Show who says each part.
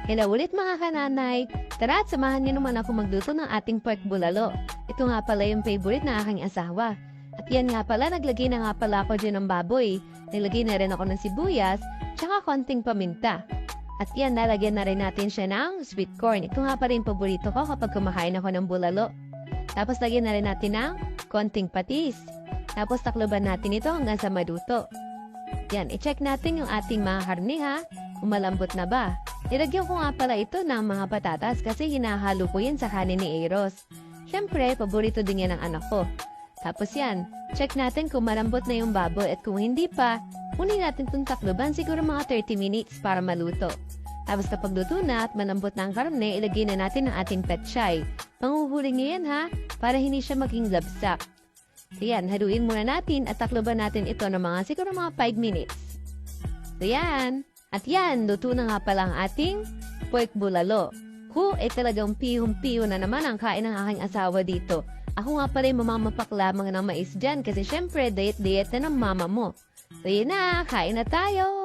Speaker 1: Hello ulit mga kananay! Tara at samahan niyo naman ako magluto ng ating pork bulalo. Ito nga pala yung favorite na aking asawa. At yan nga pala, naglagay na nga pala ako dyan ng baboy. Naglagay na rin ako ng sibuyas, tsaka konting paminta. At yan, nalagyan na rin natin siya ng sweet corn. Ito nga pa rin paborito ko kapag kumakain ako ng bulalo. Tapos lagyan na rin natin ng konting patis. Tapos takloban natin ito hanggang sa maluto. Yan, i-check natin yung ating mga karne ha, kung malambot na ba. Nilagyan ko nga pala ito ng mga patatas kasi hinahalo ko yan sa kanin ni Eros. Siyempre, paborito din yan ng anak ko. Tapos yan, check natin kung malambot na yung baboy at kung hindi pa, kunin natin itong takloban siguro mga 30 minutes para maluto. Tapos kapag luto na at malambot na ang karne, ilagay na natin ang ating petchay. Panguhuli niya yan ha, para hindi siya maging labsak. So yan, haluin muna natin at takloban natin ito ng mga siguro mga 5 minutes. So yan. At yan, luto na nga pala ang ating pork bulalo. Talagang pihong-piho na naman ang kain ng aking asawa dito. Ako nga pala yung mamamapak lamang ng mais dyan kasi syempre, diet-diet na ng mama mo. So yun na, kain na tayo!